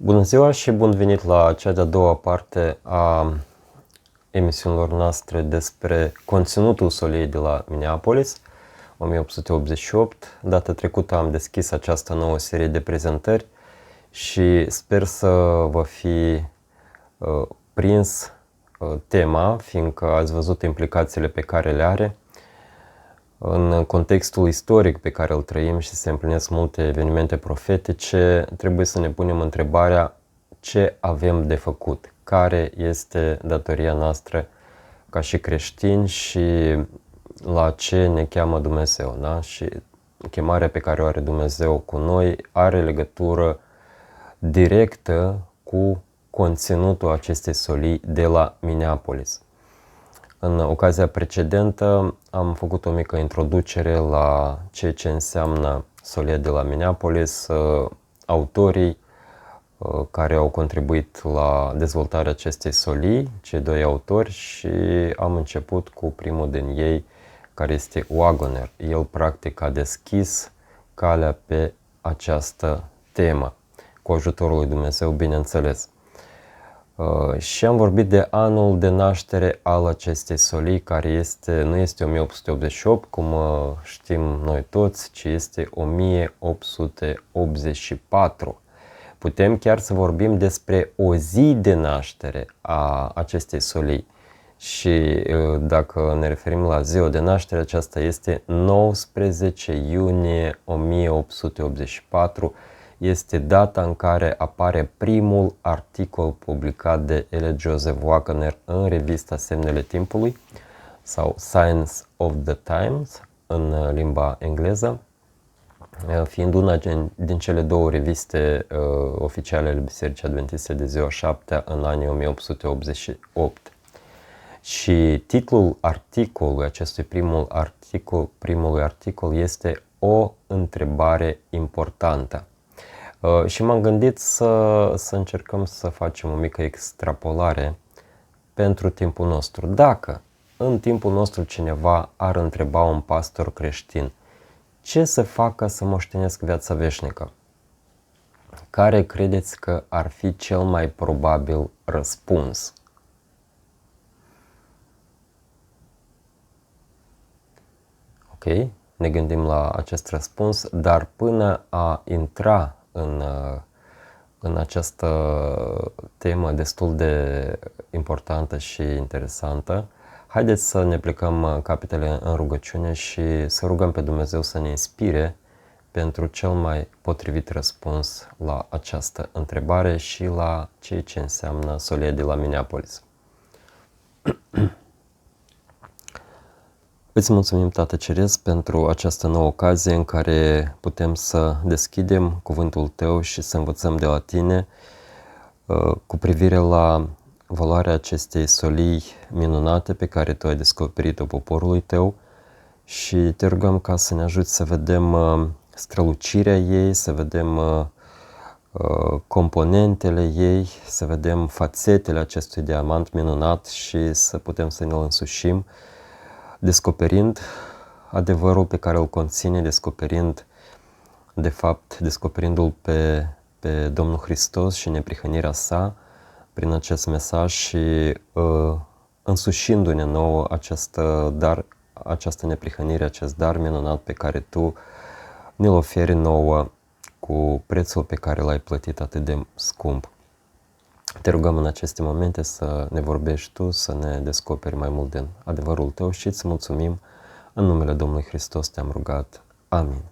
Bună ziua și bun venit la cea de-a doua parte a emisiunilor noastre despre conținutul soliei de la Minneapolis 1888. Data trecută am deschis această nouă serie de prezentări și sper să vă fi prins tema, fiindcă ați văzut implicațiile pe care le are în contextul istoric pe care îl trăim și se împlinesc multe evenimente profetice. Trebuie să ne punem întrebarea ce avem de făcut, care este datoria noastră ca și creștini și la ce ne cheamă Dumnezeu. Da? Și chemarea pe care o are Dumnezeu cu noi are legătură directă cu conținutul acestei solii de la Minneapolis. În ocazia precedentă am făcut o mică introducere la ceea ce înseamnă solia de la Minneapolis, autorii care au contribuit la dezvoltarea acestei solii, cei doi autori, și am început cu primul din ei, care este Wagoner. El practic a deschis calea pe această temă, cu ajutorul lui Dumnezeu, bineînțeles. Și am vorbit de anul de naștere al acestei solii, care nu este 1888, cum știm noi toți, ci este 1884. Putem chiar să vorbim despre o zi de naștere a acestei solii. Și dacă ne referim la ziua de naștere, aceasta este 19 iunie 1884, este data în care apare primul articol publicat de L. Joseph Waggoner în revista Semnele Timpului sau Signs of the Times în limba engleză, fiind una din cele două reviste oficiale ale Bisericii Adventiste de ziua 7 în anii 1888. Și titlul articolului, acestui primului articol este O întrebare importantă. Și m-am gândit să încercăm să facem o mică extrapolare pentru timpul nostru. Dacă în timpul nostru cineva ar întreba un pastor creștin ce să facă să moștenesc viața veșnică, care credeți că ar fi cel mai probabil răspuns? Ok, ne gândim la acest răspuns, dar până a intra în această temă destul de importantă și interesantă, haideți să ne plecăm capetele în rugăciune și să rugăm pe Dumnezeu să ne inspire pentru cel mai potrivit răspuns la această întrebare și la ceea ce înseamnă solia de la Minneapolis. Îți mulțumim, Tată Ceresc, pentru această nouă ocazie în care putem să deschidem cuvântul Tău și să învățăm de la Tine cu privire la valoarea acestei solii minunate pe care Tu ai descoperit-o poporului Tău și Te rugăm ca să ne ajuți să vedem strălucirea ei, să vedem componentele ei, să vedem fațetele acestui diamant minunat și să putem să ne-l însușim, descoperind adevărul pe care îl conține, descoperindu-l pe Domnul Hristos și neprihănirea sa prin acest mesaj și însușindu-ne nouă această neprihănire, acest dar minunat pe care Tu ne-l oferi nouă cu prețul pe care l-ai plătit atât de scump. Te rugăm în aceste momente să ne vorbești Tu, să ne descoperi mai mult din adevărul Tău și îți mulțumim. În numele Domnului Hristos te-am rugat. Amin.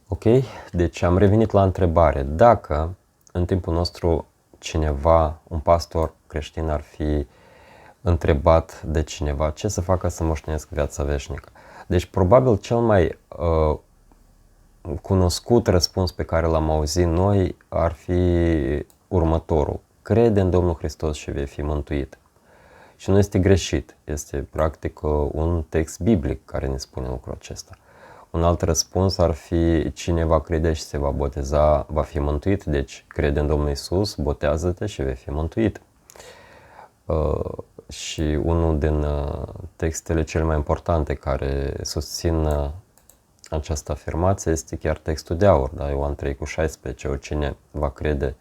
Ok, deci am revenit la întrebare. Dacă în timpul nostru cineva, un pastor creștin, ar fi întrebat de cineva ce să facă să moștenesc viața veșnică. Deci probabil cel mai cunoscut răspuns pe care l-am auzit noi ar fi următorul: crede în Domnul Hristos și vei fi mântuit. Și nu este greșit, este practic un text biblic care ne spune lucrul acesta. Un alt răspuns ar fi: cine va crede și se va boteza va fi mântuit, deci crede în Domnul Iisus, botează-te și vei fi mântuit. Și unul din textele cele mai importante care susțin această afirmație este chiar textul de aur, da? Ioan 3:16, oricine va crede,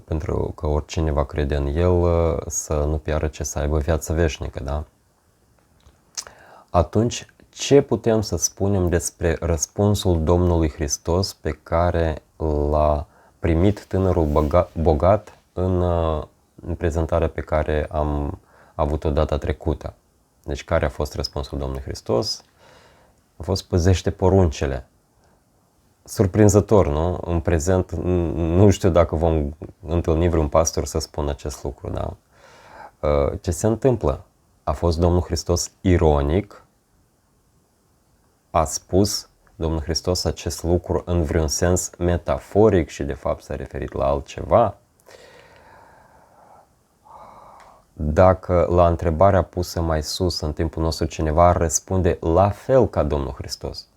pentru că oricine va crede în El să nu piară, ce să aibă viață veșnică, da? Atunci, ce putem să spunem despre răspunsul Domnului Hristos pe care l-a primit tânărul bogat în prezentarea pe care am avut-o data trecută? Deci care a fost răspunsul Domnului Hristos? A fost: păzește poruncele. Surprinzător, nu? În prezent nu știu dacă vom întâlni vreun pastor să spună acest lucru, da? Ce se întâmplă? A fost Domnul Hristos ironic? A spus Domnul Hristos acest lucru în vreun sens metaforic și de fapt s-a referit la altceva? Dacă la întrebarea pusă mai sus în timpul nostru cineva ar răspunde la fel ca Domnul Hristos,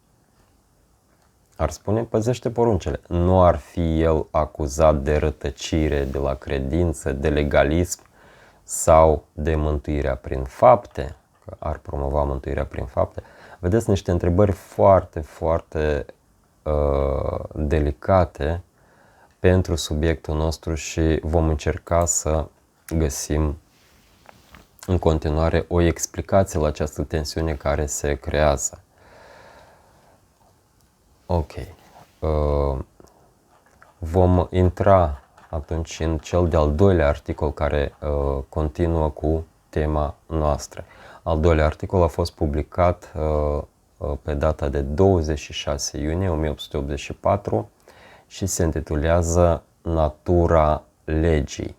ar spune: păzește poruncele. Nu ar fi el acuzat de rătăcire, de la credință, de legalism sau de mântuirea prin fapte, că ar promova mântuirea prin fapte? Vedeți, niște întrebări foarte, foarte delicate pentru subiectul nostru și vom încerca să găsim în continuare o explicație la această tensiune care se creează. Ok. Vom intra atunci în cel de-al doilea articol care continuă cu tema noastră. Al doilea articol a fost publicat pe data de 26 iunie 1884 și se intitulează Natura legii.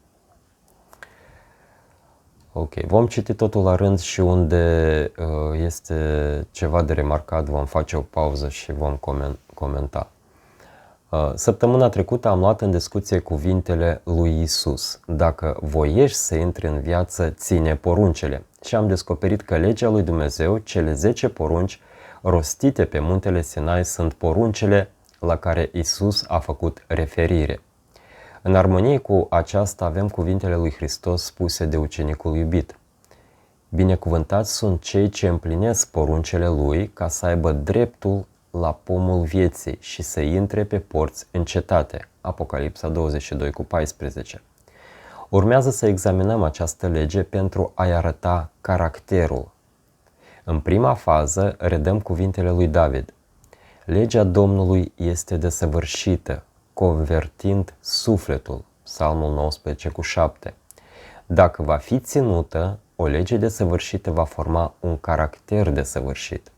Ok, vom citi totul la rând și unde este ceva de remarcat vom face o pauză și vom comenta. Săptămâna trecută am luat în discuție cuvintele lui Isus: dacă voiești să intri în viață, ține poruncele. Și am descoperit că legea lui Dumnezeu, cele 10 porunci rostite pe muntele Sinai, sunt poruncele la care Isus a făcut referire. În armonie cu aceasta avem cuvintele lui Hristos spuse de ucenicul iubit: binecuvântați sunt cei ce împlinesc poruncele lui, ca să aibă dreptul la pomul vieții și să intre pe porți în cetate. Apocalipsa 22:14. Urmează să examinăm această lege pentru a-i arăta caracterul. În prima fază redăm cuvintele lui David: legea Domnului este desăvârșită, convertind sufletul. Psalmul 19:7. Dacă va fi ținută, o lege desăvârșită va forma un caracter desăvârșit.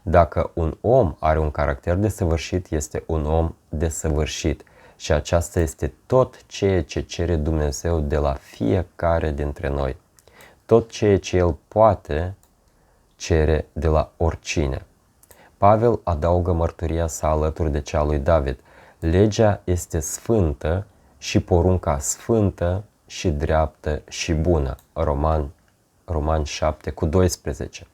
Dacă un om are un caracter desăvârșit, este un om desăvârșit. Și aceasta este tot ceea ce cere Dumnezeu de la fiecare dintre noi. Tot ceea ce El poate cere de la oricine. Pavel adaugă mărturia sa alături de cea lui David: legea este sfântă și porunca sfântă și dreaptă și bună. Romani 7:12.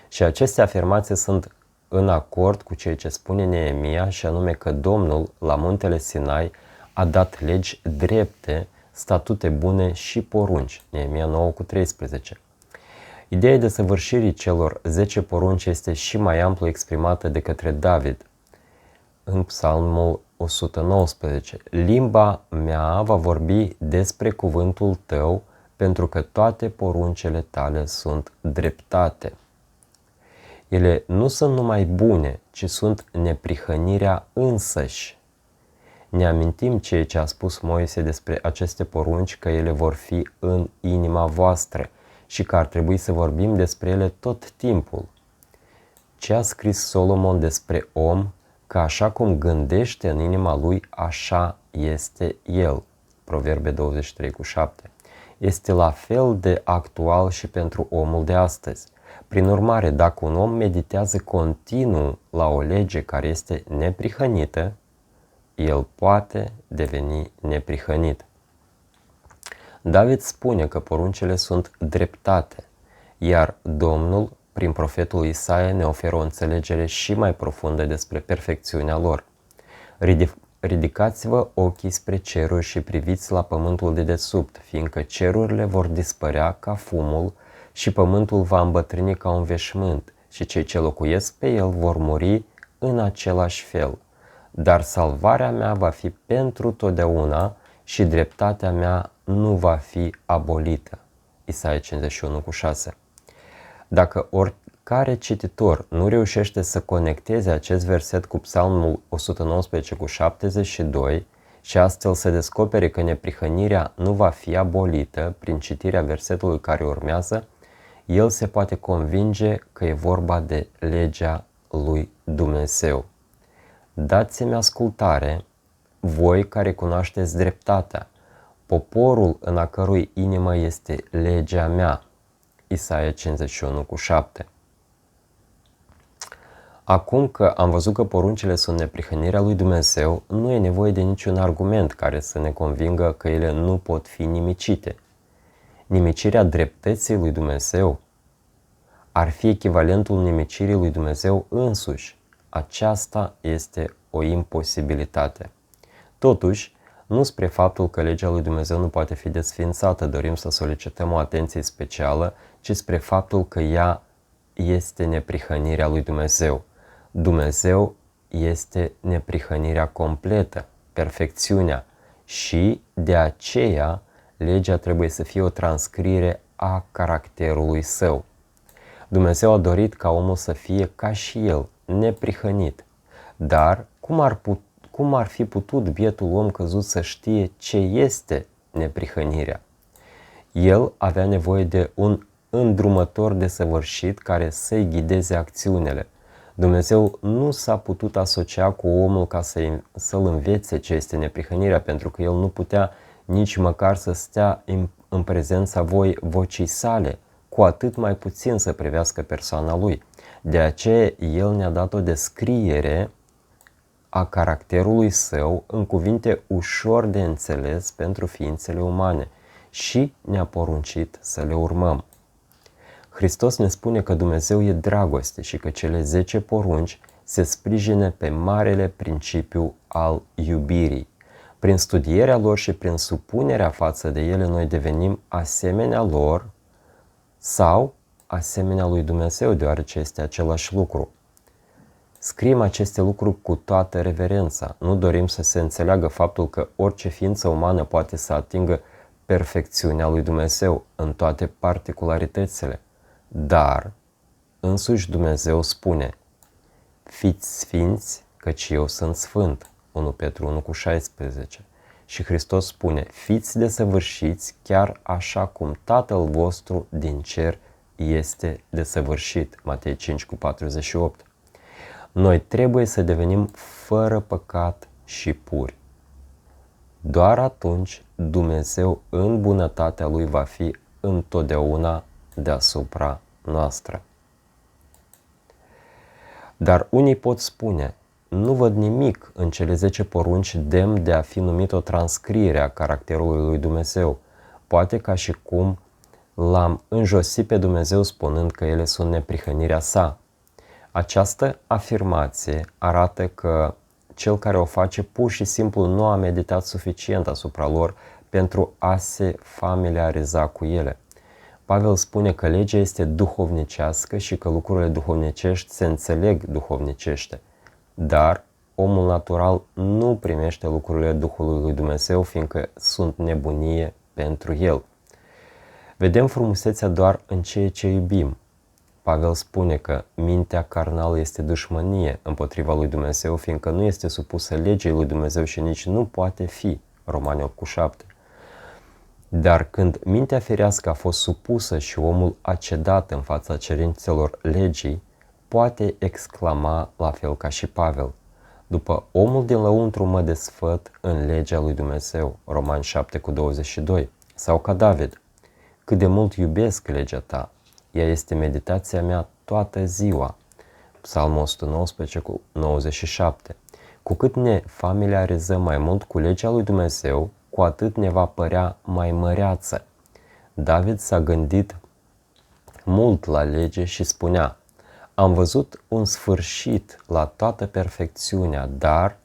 Și aceste afirmații sunt în acord cu ceea ce spune Neemia, și anume că Domnul la muntele Sinai a dat legi drepte, statute bune și porunci. Neemia 9:13. Ideea desăvârșirii celor 10 porunci este și mai amplu exprimată de către David în Psalmul 119. Limba mea va vorbi despre cuvântul tău, pentru că toate poruncele tale sunt dreptate. Ele nu sunt numai bune, ci sunt neprihănirea însăși. Ne amintim ceea ce a spus Moise despre aceste porunci, că ele vor fi în inima voastră și că ar trebui să vorbim despre ele tot timpul. Ce a scris Solomon despre om? Că așa cum gândește în inima lui, așa este el. Proverbe 23:7. Este la fel de actual și pentru omul de astăzi. Prin urmare, dacă un om meditează continuu la o lege care este neprihănită, el poate deveni neprihănit. David spune că poruncile sunt dreptate, iar Domnul, prin profetul Isaia, ne oferă o înțelegere și mai profundă despre perfecțiunea lor. Ridicați-vă ochii spre ceruri și priviți la pământul de desubt, fiindcă cerurile vor dispărea ca fumul și pământul va îmbătrâni ca un veșmânt, și cei ce locuiesc pe el vor muri în același fel. Dar salvarea mea va fi pentru totdeauna și dreptatea mea nu va fi abolită. Isaia 51:6. Dacă oricare cititor nu reușește să conecteze acest verset cu Psalmul 119:72 și astfel să descopere că neprihănirea nu va fi abolită prin citirea versetului care urmează, el se poate convinge că e vorba de legea lui Dumnezeu. Dați-mi ascultare, voi care cunoașteți dreptatea, poporul în a cărui inimă este legea mea. Isaia 51:7. Acum că am văzut că poruncile sunt neprihănirea lui Dumnezeu, nu e nevoie de niciun argument care să ne convingă că ele nu pot fi nimicite. Nimicirea dreptății lui Dumnezeu ar fi echivalentul nimicirii lui Dumnezeu însuși. Aceasta este o imposibilitate. Totuși, nu spre faptul că legea lui Dumnezeu nu poate fi desființată dorim să solicităm o atenție specială, ci spre faptul că ea este neprihănirea lui Dumnezeu. Dumnezeu este neprihănirea completă, perfecțiunea, și de aceea legea trebuie să fie o transcriere a caracterului său. Dumnezeu a dorit ca omul să fie ca și el, neprihănit. Dar cum ar fi putut bietul om căzut să știe ce este neprihănirea? El avea nevoie de un îndrumător desăvârșit care să-i ghideze acțiunile. Dumnezeu nu s-a putut asocia cu omul ca să-l învețe ce este neprihănirea, pentru că el nu putea nici măcar să stea în prezența vocii sale, cu atât mai puțin să privească persoana lui. De aceea el ne-a dat o descriere a caracterului său în cuvinte ușor de înțeles pentru ființele umane și ne-a poruncit să le urmăm. Hristos ne spune că Dumnezeu e dragoste și că cele 10 porunci se sprijină pe marele principiu al iubirii. Prin studierea lor și prin supunerea față de ele noi devenim asemenea lor sau asemenea lui Dumnezeu, deoarece este același lucru. Scriem aceste lucruri cu toată reverența. Nu dorim să se înțeleagă faptul că orice ființă umană poate să atingă perfecțiunea lui Dumnezeu în toate particularitățile. Dar însuși Dumnezeu spune: fiți sfinți, căci eu sunt sfânt. 1 Petru 1:16. Și Hristos spune: fiți desăvârșiți chiar așa cum Tatăl vostru din cer este desăvârșit. Matei 5:48. Noi trebuie să devenim fără păcat și puri. Doar atunci Dumnezeu în bunătatea Lui va fi întotdeauna deasupra noastră. Dar unii pot spune: nu văd nimic în cele 10 porunci demn de a fi numit o transcriere a caracterului lui Dumnezeu, poate ca și cum l-am înjosit pe Dumnezeu spunând că ele sunt neprihănirea sa. Această afirmație arată că cel care o face pur și simplu nu a meditat suficient asupra lor pentru a se familiariza cu ele. Pavel spune că legea este duhovnicească și că lucrurile duhovnicești se înțeleg duhovnicește. Dar omul natural nu primește lucrurile Duhului lui Dumnezeu, fiindcă sunt nebunie pentru el. Vedem frumusețea doar în ceea ce iubim. Pavel spune că mintea carnală este dușmănie împotriva lui Dumnezeu, fiindcă nu este supusă legii lui Dumnezeu și nici nu poate fi. Romani 8:7. Dar când mintea firească a fost supusă și omul a cedat în fața cerințelor legii, poate exclama la fel ca și Pavel: după omul din lăuntru mă desfăt în legea lui Dumnezeu. Romani 7:22. Sau ca David: cât de mult iubesc legea ta, ea este meditația mea toată ziua. Psalmul 119:97. Cu cât ne familiarizăm mai mult cu legea lui Dumnezeu, cu atât ne va părea mai măreață. David s-a gândit mult la lege și spunea: am văzut un sfârșit la toată perfecțiunea, dar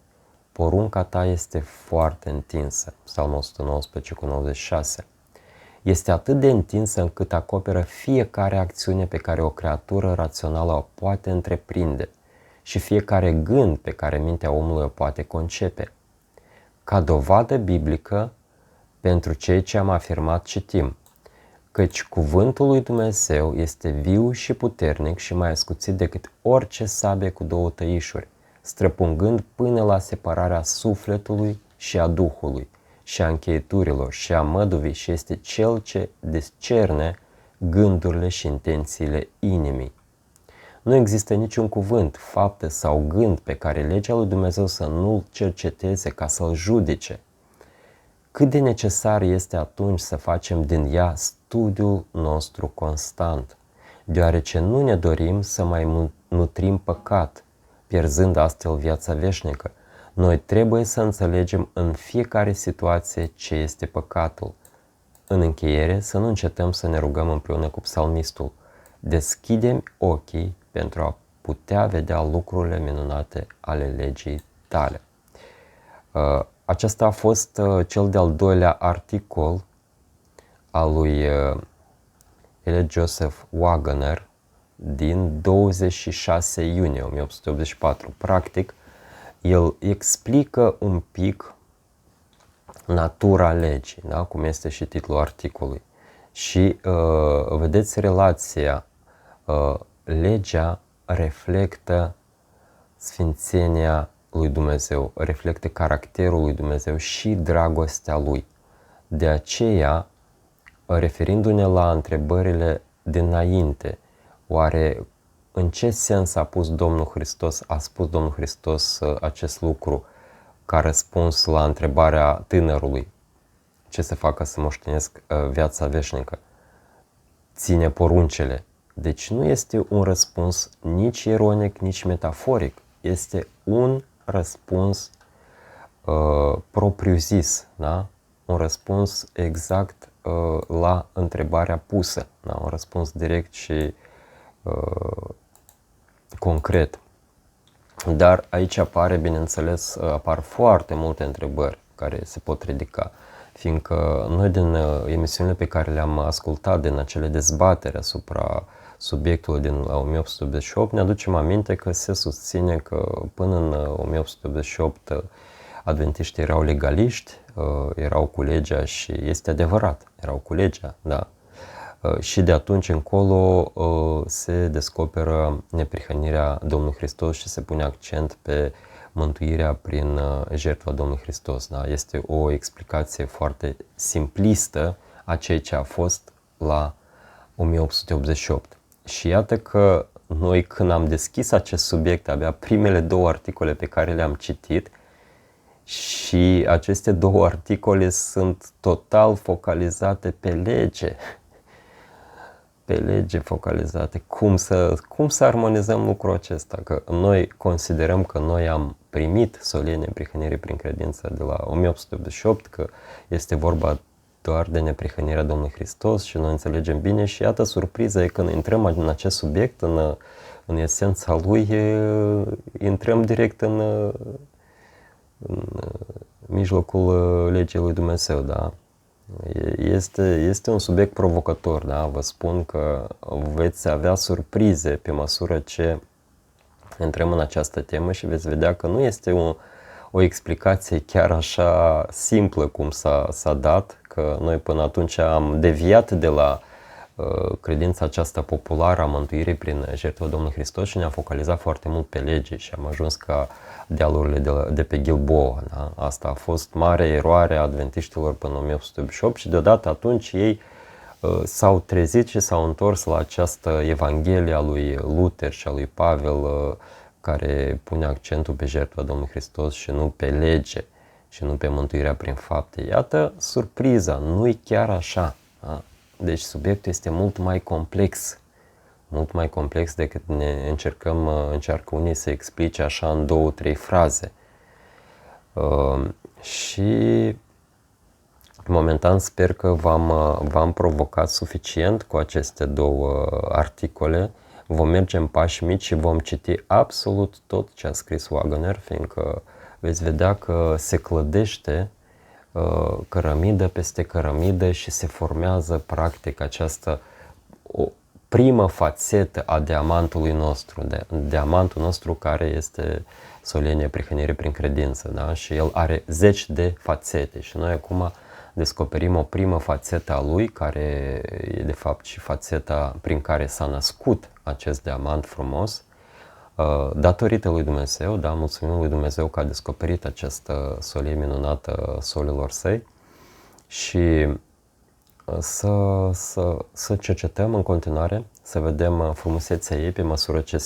porunca ta este foarte întinsă. Psalmul 119:96. este atât de întinsă încât acoperă fiecare acțiune pe care o creatură rațională o poate întreprinde și fiecare gând pe care mintea omului o poate concepe. Ca dovadă biblică, pentru cei ce am afirmat citim, căci cuvântul lui Dumnezeu este viu și puternic și mai ascuțit decât orice sabie cu două tăișuri, străpungând până la separarea sufletului și a Duhului, și a încheieturilor și a măduvii, și este cel ce discerne gândurile și intențiile inimii. Nu există niciun cuvânt, faptă sau gând pe care legea lui Dumnezeu să nu-l cerceteze ca să-l judece. Cât de necesar este atunci să facem din ea studiul nostru constant, deoarece nu ne dorim să mai nutrim păcat, pierzând astfel viața veșnică. Noi trebuie să înțelegem în fiecare situație ce este păcatul. În încheiere, să nu încetăm să ne rugăm împreună cu psalmistul. Deschide-mi ochii pentru a putea vedea lucrurile minunate ale legii tale. Acesta a fost cel de-al doilea articol al lui Elliot Joseph Waggoner din 26 iunie 1884. Practic, el explică un pic natura legii, da? Cum este și titlul articolului. Și vedeți relația, legea reflectă sfințenia lui Dumnezeu, reflectă caracterul lui Dumnezeu și dragostea lui. De aceea, referindu-ne la întrebările dinainte, oare în ce sens a spus Domnul Hristos acest lucru ca răspuns la întrebarea tânărului? Ce să facă să moștenesc viața veșnică? Ține poruncele. Deci nu este un răspuns nici ironic, nici metaforic. Este un răspuns propriu-zis, da? Un răspuns exact la întrebarea pusă, da? Un răspuns direct și concret. Dar aici apar foarte multe întrebări care se pot ridica, fiindcă noi din emisiunile pe care le-am ascultat, din acele dezbateri asupra subiectului din 1888, ne aducem aminte că se susține că până în 1888 adventiștii erau legaliști, erau cu legea și este adevărat, erau cu legea, da. Și de atunci încolo se descoperă neprihănirea Domnului Hristos și se pune accent pe mântuirea prin jertfa Domnului Hristos. Da? Este o explicație foarte simplistă a ceea ce a fost la 1888. Și iată că noi, când am deschis acest subiect, abia primele două articole pe care le-am citit, și aceste două articole sunt total focalizate pe lege. Pe lege focalizate. Cum să armonizăm lucrul acesta? Că noi considerăm că noi am primit solia neprihănirii prin credință de la 1888, că este vorba doar de neprihănirea Domnului Hristos și noi înțelegem bine și iată surpriza e când intrăm în acest subiect, în esența lui, intrăm direct în mijlocul legii lui Dumnezeu, da? Este un subiect provocator, da? Vă spun că veți avea surprize pe măsură ce intrăm în această temă și veți vedea că nu este o explicație chiar așa simplă cum s-a dat, că noi până atunci am deviat de la credința aceasta populară a mântuirii prin jertfa Domnului Hristos și ne-am focalizat foarte mult pe lege și am ajuns ca dealurile de pe Gilboa. Da? Asta a fost mare eroare a adventiștilor până în 1888 și deodată atunci ei s-au trezit și s-au întors la această Evanghelie a lui Luther și a lui Pavel care pune accentul pe jertfa Domnului Hristos și nu pe lege și nu pe mântuirea prin fapte. Iată surpriza, nu-i chiar așa. Da? Deci subiectul este mult mai complex decât încearcă unii să explice așa în 2-3 fraze. Și momentan sper că v-am provocat suficient cu aceste două articole. Vom merge în pași mici și vom citi absolut tot ce a scris Waggoner, fiindcă veți vedea că se clădește cărămidă peste cărămidă și se formează practic această o primă fațetă a diamantului nostru, diamantul nostru care este solenia prihănirii prin credință, da? Și el are 10 de fațete și noi acum descoperim o primă fațetă a lui, care e de fapt și fațeta prin care s-a născut acest diamant frumos, datorită lui Dumnezeu, da? Mulțumim lui Dumnezeu că a descoperit această solie minunată solilor săi și să cercetăm în continuare, să vedem frumusețea ei pe măsură ce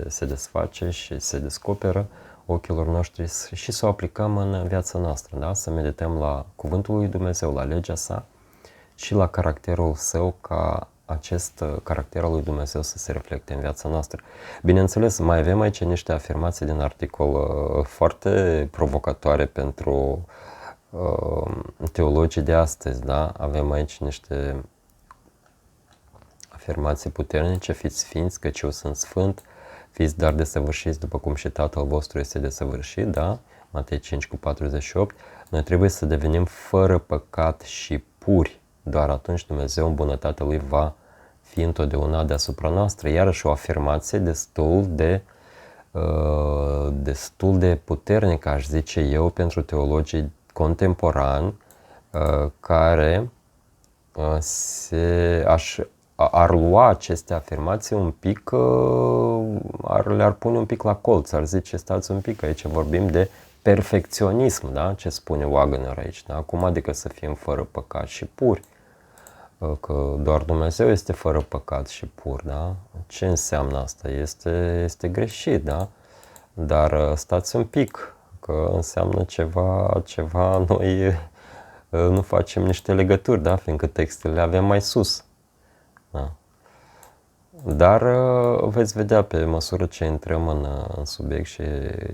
se desface și se descoperă ochilor noștri și să o aplicăm în viața noastră, da? Să medităm la cuvântul lui Dumnezeu, la legea sa și la caracterul său, ca acest caracter al lui Dumnezeu să se reflecte în viața noastră. Bineînțeles, mai avem aici niște afirmații din articol foarte provocatoare pentru teologii de astăzi, da? Avem aici niște afirmații puternice: fiți sfinți, căci eu sunt sfânt, fiți dar desăvârșiți după cum și Tatăl vostru este desăvârșit, da? Matei 5:48. Noi trebuie să devenim fără păcat și puri, doar atunci Dumnezeu în bunătatea Lui va fi întotdeauna deasupra noastră. Iarăși o afirmație destul de puternică, aș zice eu, pentru teologii contemporani care ar lua aceste afirmații un pic, le-ar pune un pic la colț, ar zice: stați un pic, aici vorbim de perfecționism, da? Ce spune Wagner aici, da? Cum adică să fim fără păcat și puri? Că doar Dumnezeu este fără păcat și pur, da? Ce înseamnă asta? Este greșit, da? Dar stați un pic, că înseamnă ceva noi nu facem niște legături, da? Fiindcă textele le avem mai sus. Da. Dar veți vedea pe măsură ce intrăm în subiect și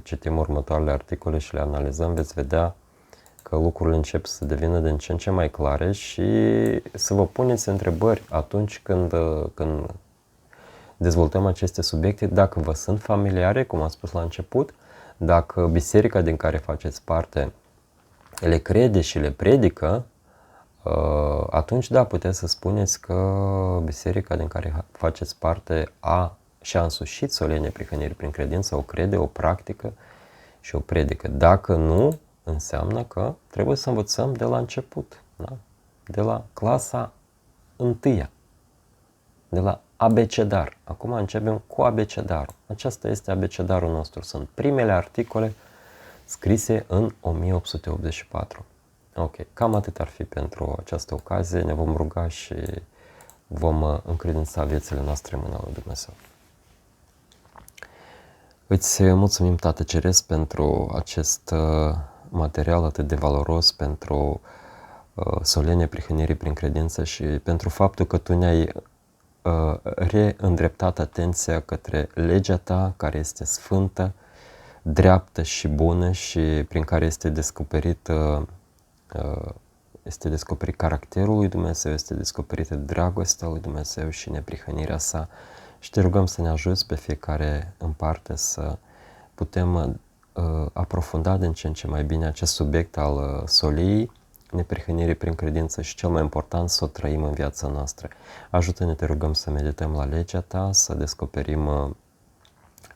citim următoarele articole și le analizăm, veți vedea că lucrurile încep să devină din ce în ce mai clare și să vă puneți întrebări atunci când dezvoltăm aceste subiecte, dacă vă sunt familiare, cum am spus la început, dacă biserica din care faceți parte le crede și le predică, atunci da, puteți să spuneți că biserica din care faceți parte și-a însușit solenia prihănirii prin credință, o crede, o practică și o predică. Dacă nu, înseamnă că trebuie să învățăm de la început, da? De la clasa 1, de la abecedar. Acum începem cu abecedarul. Acesta este abecedarul nostru. Sunt primele articole scrise în 1884. Ok, cam atât ar fi pentru această ocazie. Ne vom ruga și vom încredința viețile noastre în mâna lui Dumnezeu. Îți mulțumim, Tată Ceresc, pentru acest material atât de valoros, pentru solenia prihănirii prin credință și pentru faptul că Tu ne-ai reîndreptat atenția către legea Ta, care este sfântă, dreaptă și bună și prin care este descoperit caracterul lui Dumnezeu, este descoperită dragostea lui Dumnezeu și neprihănirea sa. Și Te rugăm să ne ajuți pe fiecare în parte să putem aprofunda din ce în ce mai bine acest subiect al soliei, neprihănirii prin credință și, cel mai important, să o trăim în viața noastră. Ajută-ne, Te rugăm, să medităm la legea Ta, să descoperim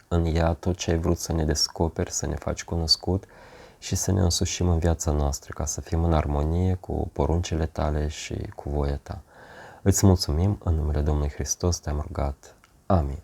în ea tot ce ai vrut să ne descoperi, să ne faci cunoscut și să ne însușim în viața noastră, ca să fim în armonie cu poruncile Tale și cu voia Ta. Îți mulțumim, în numele Domnului Hristos Te-am rugat. Amin.